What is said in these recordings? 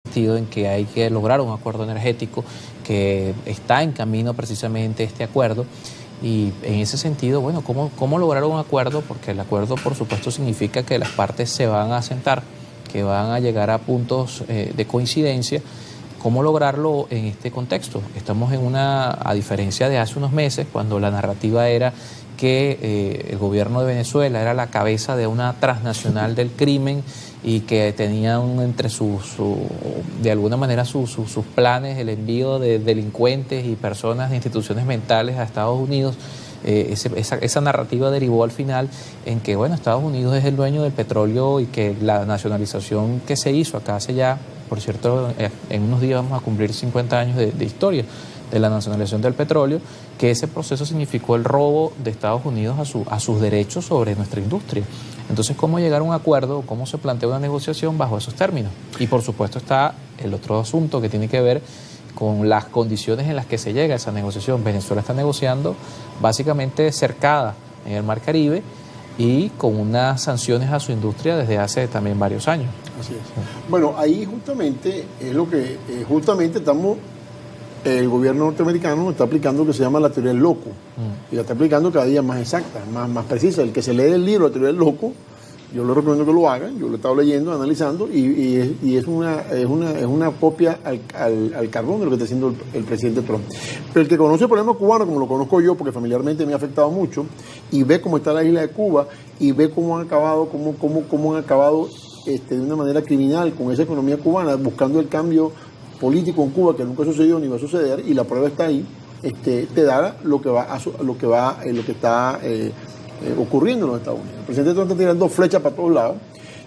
sentido en que hay que lograr un acuerdo energético, que está en camino precisamente este acuerdo. Y en ese sentido, bueno, ¿cómo lograr un acuerdo? Porque el acuerdo, por supuesto, significa que las partes se van a sentar, que van a llegar a puntos de coincidencia. ¿Cómo lograrlo en este contexto? Estamos a diferencia de hace unos meses, cuando la narrativa era que el gobierno de Venezuela era la cabeza de una transnacional del crimen y que tenían entre de alguna manera sus planes el envío de delincuentes y personas de instituciones mentales a Estados Unidos. Esa narrativa derivó al final en que, bueno, Estados Unidos es el dueño del petróleo y que la nacionalización que se hizo acá hace ya, por cierto, en unos días vamos a cumplir 50 años de historia de la nacionalización del petróleo, que ese proceso significó el robo de Estados Unidos a sus derechos sobre nuestra industria. Entonces, ¿cómo llegar a un acuerdo? ¿Cómo se plantea una negociación bajo esos términos? Y por supuesto está el otro asunto que tiene que ver con las condiciones en las que se llega a esa negociación. Venezuela está negociando básicamente cercada en el Mar Caribe y con unas sanciones a su industria desde hace también varios años. Así es. Bueno, ahí justamente es lo que el gobierno norteamericano está aplicando lo que se llama la teoría del loco. Y la está aplicando cada día más exacta, más precisa. El que se lee el libro, la teoría del loco, yo les recomiendo que lo hagan. Yo lo he estado leyendo, analizando, y es una copia al carbón de lo que está haciendo el presidente Trump. Pero el que conoce el problema cubano, como lo conozco yo, porque familiarmente me ha afectado mucho, y ve cómo está la isla de Cuba, y ve cómo han acabado, de una manera criminal con esa economía cubana, buscando el cambio político en Cuba que nunca sucedió ni va a suceder, y la prueba está ahí, te da lo que está ocurriendo en los Estados Unidos. El presidente Trump está tirando flechas para todos lados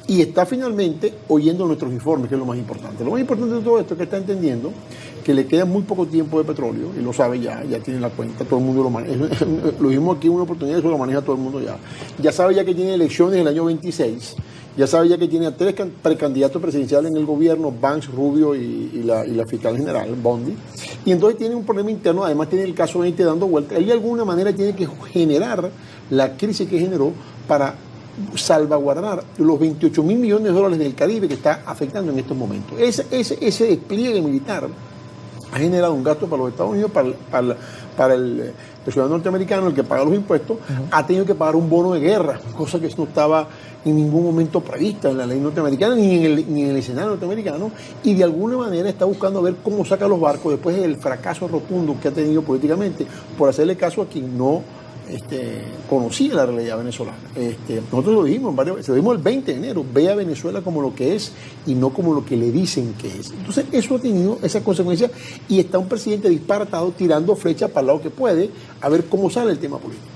y está finalmente oyendo nuestros informes, que es lo más importante. Lo más importante de todo esto es que está entendiendo que le queda muy poco tiempo de petróleo, y lo sabe ya tiene la cuenta, todo el mundo lo maneja. Lo vimos aquí en una oportunidad, eso lo maneja todo el mundo ya. Ya sabe ya que tiene elecciones en el año 26, ya sabe ya que tiene a 3 precandidatos presidenciales en el gobierno, Vance, Rubio y la fiscal general, Bondi. Y entonces tiene un problema interno, además tiene el caso 20 dando vuelta. Él de alguna manera tiene que generar la crisis que generó para salvaguardar los 28 mil millones de dólares del Caribe que está afectando en estos momentos. Ese despliegue militar ha generado un gasto para los Estados Unidos, para el ciudadano norteamericano, el que paga los impuestos, ha tenido que pagar un bono de guerra, cosa que no estaba en ningún momento prevista en la ley norteamericana ni en el escenario norteamericano, y de alguna manera está buscando ver cómo saca los barcos después del fracaso rotundo que ha tenido políticamente por hacerle caso a quien no conocía la realidad venezolana. Nosotros lo dijimos el 20 de enero, ve a Venezuela como lo que es y no como lo que le dicen que es. Entonces eso ha tenido esa consecuencia, y está un presidente disparatado tirando flechas para el lado que puede, a ver cómo sale el tema político.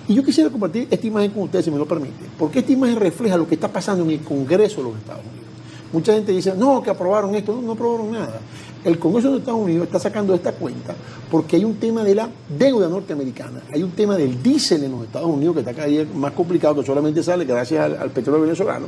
Y yo quisiera compartir esta imagen con ustedes, si me lo permite, porque esta imagen refleja lo que está pasando en el Congreso de los Estados Unidos. Mucha gente dice, no, que aprobaron esto. No aprobaron nada. El Congreso de los Estados Unidos está sacando esta cuenta porque hay un tema de la deuda norteamericana, hay un tema del diésel en los Estados Unidos que está cada día más complicado, que solamente sale gracias al petróleo venezolano,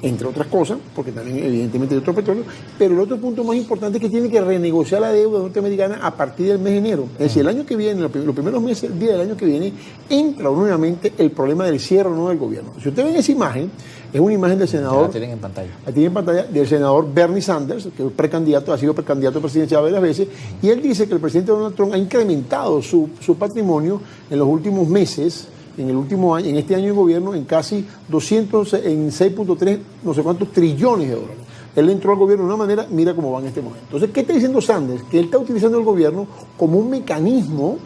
entre otras cosas, porque también evidentemente hay otro petróleo. Pero el otro punto más importante es que tiene que renegociar la deuda norteamericana a partir del mes de enero. Es decir, el año que viene, los primeros meses, el día del año que viene, entra nuevamente el problema del cierre o no del gobierno. Si usted ve esa imagen, es una imagen del senador. La tienen en pantalla. La tienen en pantalla, del senador Bernie Sanders, que es ha sido precandidato presidencial varias veces, y él dice que el presidente Donald Trump ha incrementado su patrimonio en los últimos meses, en el último año, en este año de gobierno, en casi 6.3, no sé cuántos trillones de dólares. Él entró al gobierno de una manera, mira cómo va en este momento. Entonces, ¿qué está diciendo Sanders? Que él está utilizando el gobierno como un mecanismo,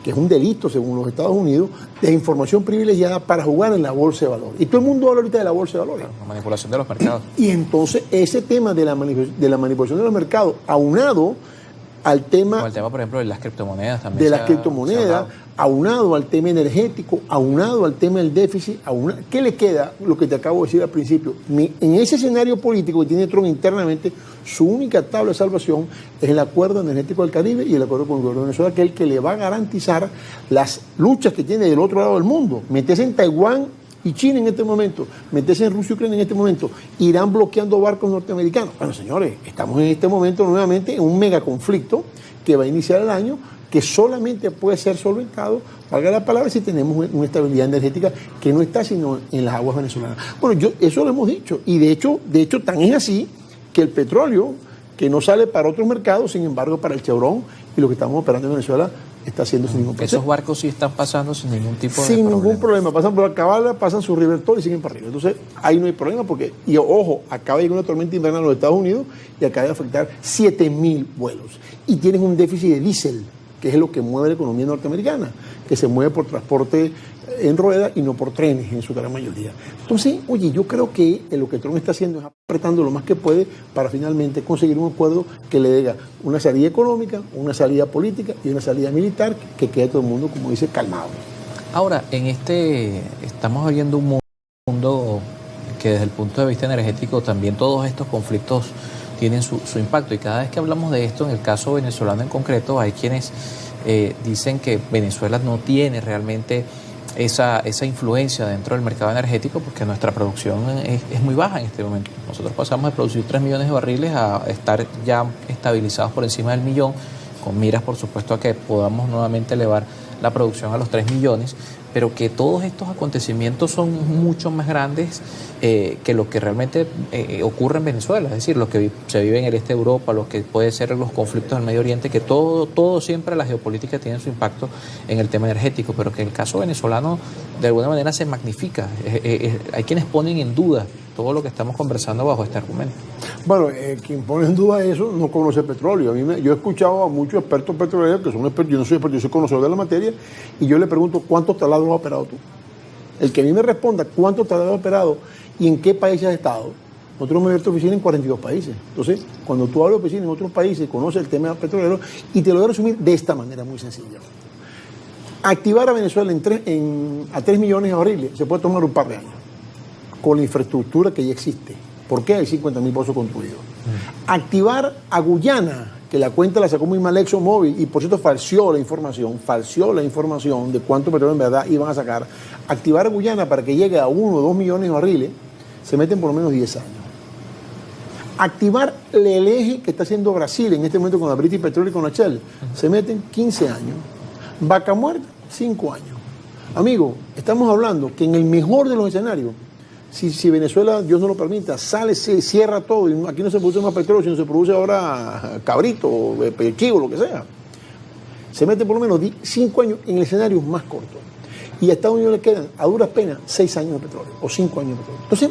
que es un delito según los Estados Unidos, de información privilegiada para jugar en la bolsa de valores. Y todo el mundo habla ahorita de la bolsa de valores. La manipulación de los mercados. Y entonces ese tema de la manipulación de los mercados, aunado al tema... O el tema, por ejemplo, de las criptomonedas también. De las criptomonedas, aunado al tema energético, aunado al tema del déficit, ¿qué le queda? Lo que te acabo de decir al principio. En ese escenario político que tiene Trump internamente, su única tabla de salvación es el acuerdo energético del Caribe y el acuerdo con el gobierno de Venezuela, que es el que le va a garantizar las luchas que tiene del otro lado del mundo. Meterse en Taiwán y China en este momento, meterse en Rusia y Ucrania en este momento, Irán bloqueando barcos norteamericanos. Bueno, señores, estamos en este momento nuevamente en un mega conflicto que va a iniciar el año, que solamente puede ser solventado, valga la palabra, si tenemos una estabilidad energética que no está sino en las aguas venezolanas. Bueno, eso lo hemos dicho, y de hecho tan es así que el petróleo que no sale para otros mercados, sin embargo para el Chevron y lo que estamos operando en Venezuela está haciendo sin ningún problema. Esos barcos sí están pasando sin ningún tipo de sin problema. ningún problema, pasan por la cabala, pasan su Rivertor y siguen para arriba. Entonces ahí no hay problema porque, y ojo, acaba de llegar una tormenta invernal a los Estados Unidos y acaba de afectar 7.000 vuelos. Y tienen un déficit de diésel, que es lo que mueve la economía norteamericana, que se mueve por transporte en ruedas y no por trenes en su gran mayoría. Entonces, oye, yo creo que lo que Trump está haciendo es apretando lo más que puede para finalmente conseguir un acuerdo que le dé una salida económica, una salida política y una salida militar que quede todo el mundo, como dice, calmado. Ahora, estamos viendo un mundo que desde el punto de vista energético también todos estos conflictos tienen su impacto, y cada vez que hablamos de esto, en el caso venezolano en concreto, hay quienes dicen que Venezuela no tiene realmente esa influencia dentro del mercado energético porque nuestra producción es muy baja en este momento. Nosotros pasamos de producir 3 millones de barriles a estar ya estabilizados por encima del millón, con miras por supuesto a que podamos nuevamente elevar la producción a los 3 millones, pero que todos estos acontecimientos son mucho más grandes que lo que realmente ocurre en Venezuela, es decir, lo que se vive en el este de Europa, lo que puede ser los conflictos del Medio Oriente, que todo siempre la geopolítica tiene su impacto en el tema energético, pero que el caso venezolano de alguna manera se magnifica. Hay quienes ponen en duda todo lo que estamos conversando bajo este argumento. Bueno, quien pone en duda eso no conoce petróleo. Yo he escuchado a muchos expertos petroleros que son expertos, yo no soy experto, yo soy conocedor de la materia, y yo le pregunto cuántos taladros has operado tú. El que a mí me responda cuántos taladros has operado y en qué países has estado. Nosotros hemos abierto oficina en 42 países. Entonces, cuando tú abres oficina en otros países, conoces el tema petrolero, y te lo voy a resumir de esta manera muy sencilla. Activar a Venezuela a 3 millones de barriles se puede tomar un par de años, con la infraestructura que ya existe. ¿Por qué hay 50.000 pozos construidos? Activar a Guyana, que la cuenta la sacó muy mal ExxonMobil, y por cierto falseó la información de cuánto petróleo en verdad iban a sacar. Activar a Guyana para que llegue a 1 o 2 millones de barriles, se meten por lo menos 10 años. Activar el eje que está haciendo Brasil en este momento con la British Petroleum y con la Shell, se meten 15 años. Vaca Muerta, 5 años. Amigo, estamos hablando que en el mejor de los escenarios, si Venezuela, Dios no lo permita, se cierra todo, y aquí no se produce más petróleo, sino se produce ahora cabrito, chivo, lo que sea, se mete por lo menos 5 años en el escenario más corto. Y a Estados Unidos le quedan, a duras penas, 6 años de petróleo, o 5 años de petróleo. Entonces,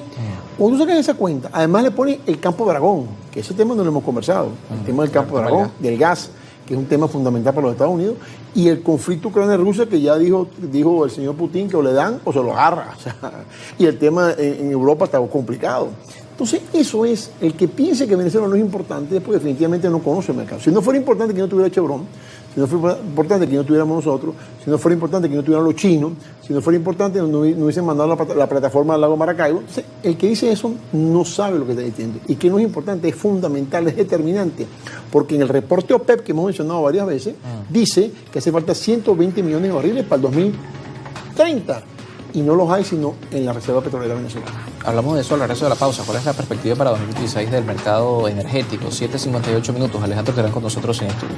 cuando tú sacas esa cuenta, además le pones el campo de Aragón, que ese tema no lo hemos conversado, el tema del campo de Aragón, del gas, que es un tema fundamental para los Estados Unidos, y el conflicto Ucrania-Rusia, que ya dijo el señor Putin que o le dan o se lo agarra. O sea, y el tema en Europa está complicado. Entonces, eso es, el que piense que Venezuela no es importante, pues definitivamente no conoce el mercado. Si no fuera importante que no tuviera Chevron, si no fuera importante que no tuviéramos nosotros, si no fuera importante que no tuvieran los chinos, si no fuera importante no hubiesen mandado la plataforma al lago Maracaibo. Entonces, el que dice eso no sabe lo que está diciendo. Y que no es importante, es fundamental, es determinante. Porque en el reporte OPEP, que hemos mencionado varias veces, dice que hace falta 120 millones de barriles para el 2030. Y no los hay sino en la reserva petrolera venezolana. Hablamos de eso al regreso de la pausa. ¿Cuál es la perspectiva para 2016 del mercado energético? 7:58 minutos. Alejandro Terán con nosotros en estudio.